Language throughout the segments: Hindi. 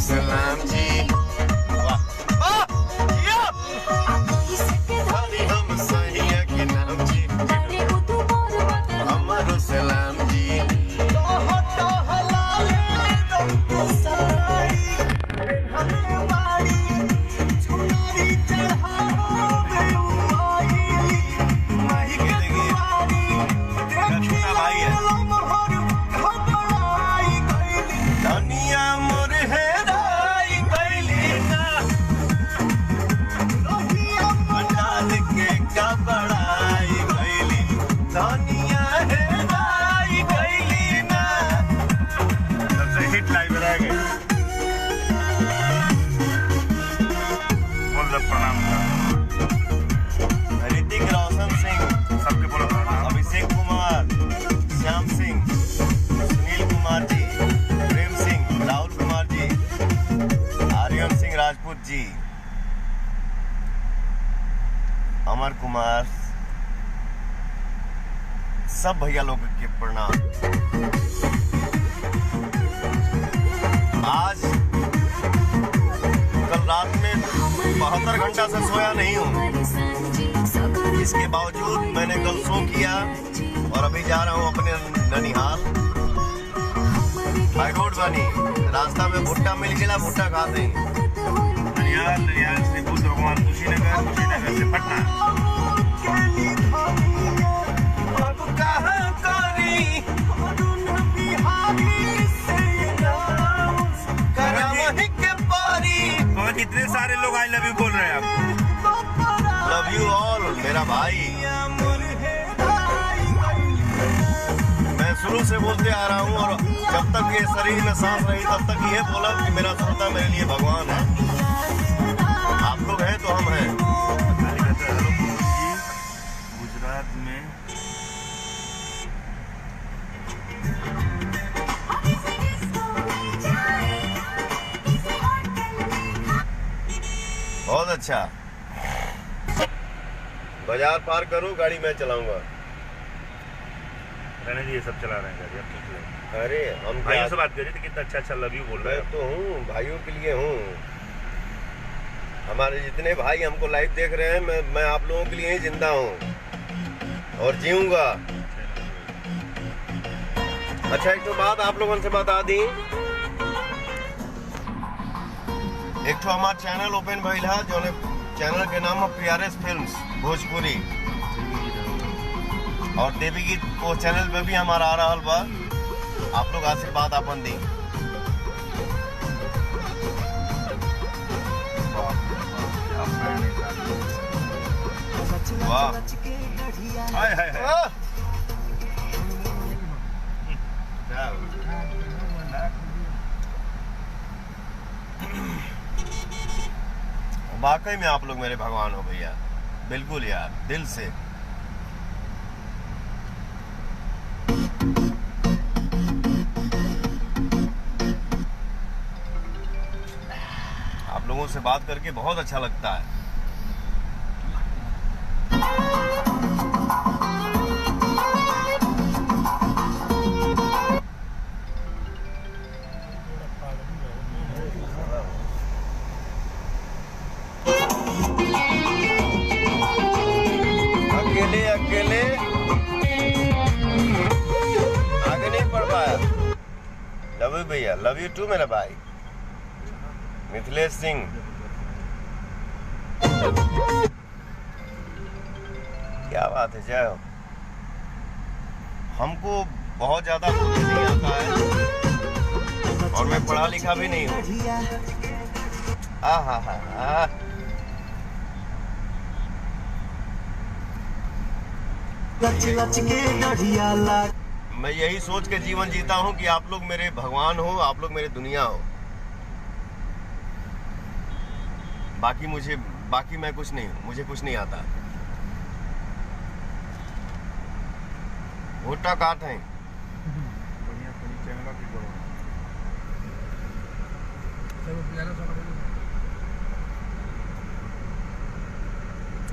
सलाम जी। वाह वाह हम सैया के नाम जी, हमारो सलाम जी। ऋतिक रोशन सिंह, सबके बोलो अभिषेक कुमार, श्याम सिंह, सुनील कुमार जी, प्रेम सिंह, राहुल कुमार जी, आर्यन सिंह राजपूत जी, अमर कुमार, सब भैया लोग के प्रणाम। आज कल रात में 72 घंटा से सोया नहीं हूँ, इसके बावजूद मैंने कल सो किया और अभी जा रहा हूँ अपने ननिहाल। हाई रोड बनी, रास्ता में भुट्टा मिल गया, भुट्टा खाते हैं। ननिहाल से बुद्ध भगवान, कुशीनगर से पटना। कितने सारे लोग आई लव यू बोल रहे हैं आप? लव यू ऑल मेरा भाई। मैं शुरू से बोलते आ रहा हूँ और जब तक ये शरीर में सांस रही तब तक ये बोला कि मेरा श्रोता मेरे लिए भगवान है। आप लोग हैं तो हम हैं। गुजरात में बहुत अच्छा। बाजार पार करूँ, गाड़ी मैं चलाऊंगा। रहने जी, ये सब चला रहे हैं गाड़ी, अब ठीक है। अरे हम भाइयों से बात करिए तो कितना अच्छा लव यू बोल रहे हैं। मैं तो हूँ, भाइयों के लिए हूँ। हमारे जितने भाई हमको लाइव देख रहे हैं, मैं आप लोगों के लिए ही जिंदा हूँ और जीऊंगा। अच्छा, एक तो बात आप लोगों से बता दी, एक तो हमारा चैनल ओपन भइल है, जो चैनल के नाम है PRS फिल्म्स भोजपुरी, और देवी गीत को चैनल पे भी हमारा आ रहा बा। आप लोग आशीर्वाद अपन दी। वाह, हाय हाय हाय। वाकई में आप लोग मेरे भगवान हो भैया, बिल्कुल यार, दिल से। आप लोगों से बात करके बहुत अच्छा लगता है। अकेले आगे नहीं बढ़ पाया। लव यू भैया, लव यू टू मेरा भाई मिथिलेश सिंह। क्या बात है, जय हो। हमको बहुत ज्यादा कुछ नहीं आता है और मैं पढ़ा लिखा भी नहीं हूँ। मैं यही सोच के जीवन जीता हूँ कि आप लोग मेरे भगवान हो, आप लोग मेरे दुनिया हो। बाकी मैं कुछ नहीं हूँ, मुझे कुछ नहीं आता। भुट्टा काट है।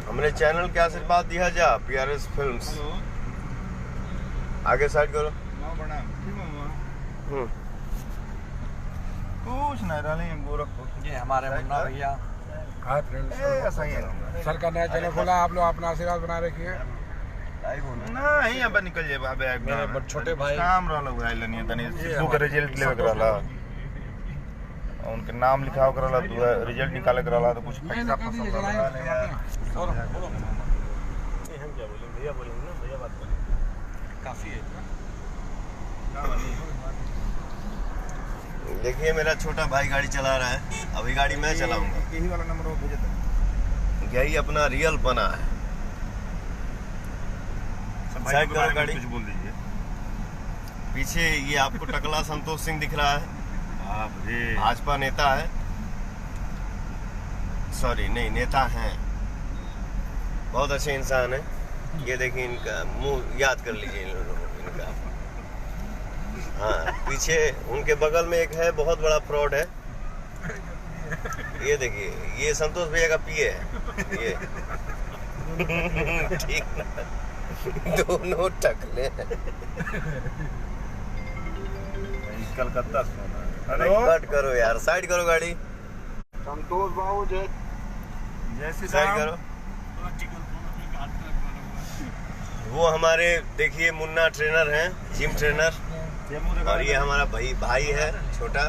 हमने चैनल के आशीर्वाद दिया जा PRS फिल्म्स। आगे साइड करो। कुछ नहीं डाले गोरखपुर। ये हमारे मुन्ना भैया। हाय फ्रेंड्स, ऐसा ही है सर का नया चैनल खोला, आप लोग अपना आशीर्वाद बना रखिए। नहीं अब निकल जाए बाबे मेरे छोटे भाई काम रहला उड़ाइल नहीं तनी बुक रिजल्ट लेवे रहला उनके नाम लिखाव करला तू रिजल्ट निकाले करला तो कुछ पैसा फसल काफी है। देखिए मेरा छोटा भाई गाड़ी चला रहा है, अभी गाड़ी मैं चलाऊंगा। यही वाला नंबर वो भेजे थे। यही अपना रियल पना है। साइड करो गाड़ी, कुछ बोल दीजिए। पीछे ये आपको टकला संतोष सिंह दिख रहा है, बाप रे, भाजपा नेता है, सॉरी नहीं नेता हैं, बहुत अच्छे इंसान है। ये देखिए इनका मुंह याद कर लीजिए इन लोगों इनका। हाँ पीछे उनके बगल में एक है बहुत बड़ा फ्रॉड है, ये देखिए ये संतोष भैया का पीए है ये। ठीक ना, दोनों टकले हैं। कलकत्ता से होना है। अरे कट करो यार, साइड करो गाड़ी, संतोष बाबू जैसे साइड करो। वो हमारे देखिए मुन्ना ट्रेनर हैं, जिम ट्रेनर, और ये हमारा भाई है छोटा,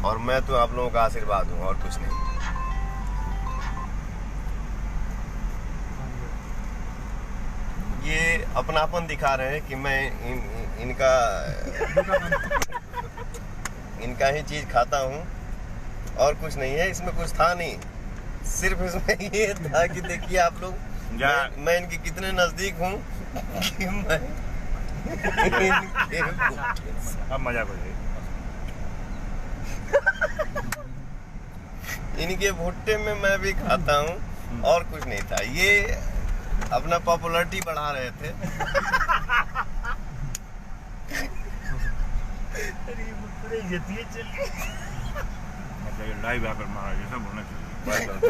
और मैं तो आप लोगों का आशीर्वाद हूँ और कुछ नहीं। ये अपनापन दिखा रहे हैं कि मैं इनका ही चीज खाता हूँ और कुछ नहीं है, इसमें कुछ था नहीं, सिर्फ इसमें ये था कि देखिए आप लोग मैं इनके कितने नजदीक हूँ कि मैं अब मजाक हो जाएगी। इनके भुट्टे में मैं भी खाता हूँ और कुछ नहीं था। ये अपना पॉपुलैरिटी बढ़ा रहे थे। लाइव आकर मारा जैसा बोलना चाहिए।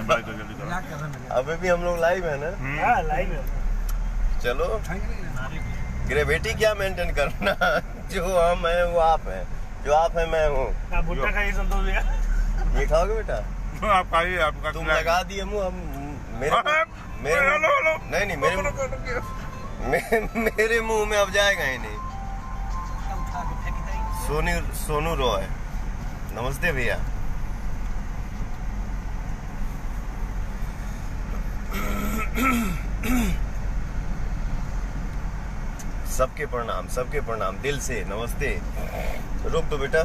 बाय कर जल्दी करो। अभी भी हम लोग लाइव है ना? लाइव है। चलो ग्रेविटी क्या मेंटेन करना, जो हम हैं वो आप हैं, जो आप हैं मैं हूँ। भुट्टा का ही संतोष भैया। ये खाओगे बेटा? आप खाइए, आपका तुम लगा दिए मुँह, हम नहीं मेरे मुंह में अब जाएगा ही नहीं। सोनू रॉय, नमस्ते भैया। सबके प्रणाम दिल से नमस्ते। रुक दो बेटा,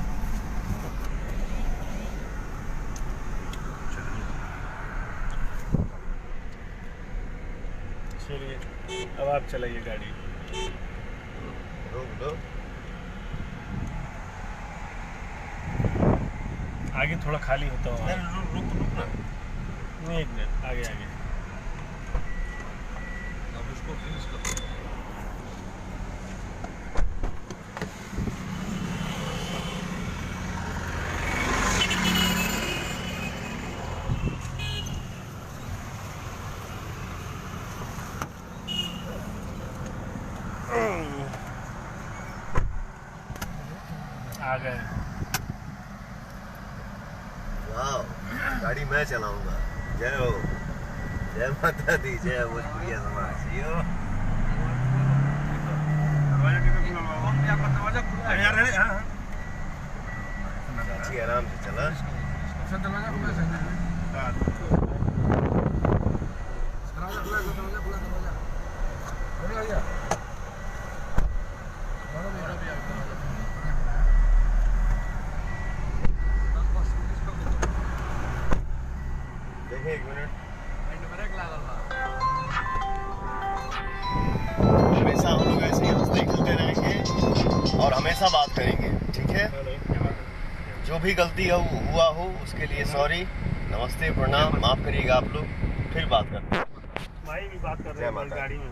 चलिए अब आप चलाइए गाड़ी। रुक दो, आगे थोड़ा खाली होता हुआ। रुक ना। नहीं एक मिनट, आगे अब उसको फिनिश करो। आ गए। वाह, गाड़ी मैं चलाऊंगा। जय हो, जय माता दी, जय भोजपुरिया समाज। अच्छी आराम से चला। देखिए एक मिनट, हमेशा हम लोग ऐसे ही हंसते खेलते रहेंगे और हमेशा बात करेंगे, ठीक है? जो भी गलती हुआ हो उसके लिए सॉरी, नमस्ते, प्रणाम, माफ करिएगा आप लोग, फिर बात करते हैं। भाई भी बात कर रहे हैं गाड़ी में।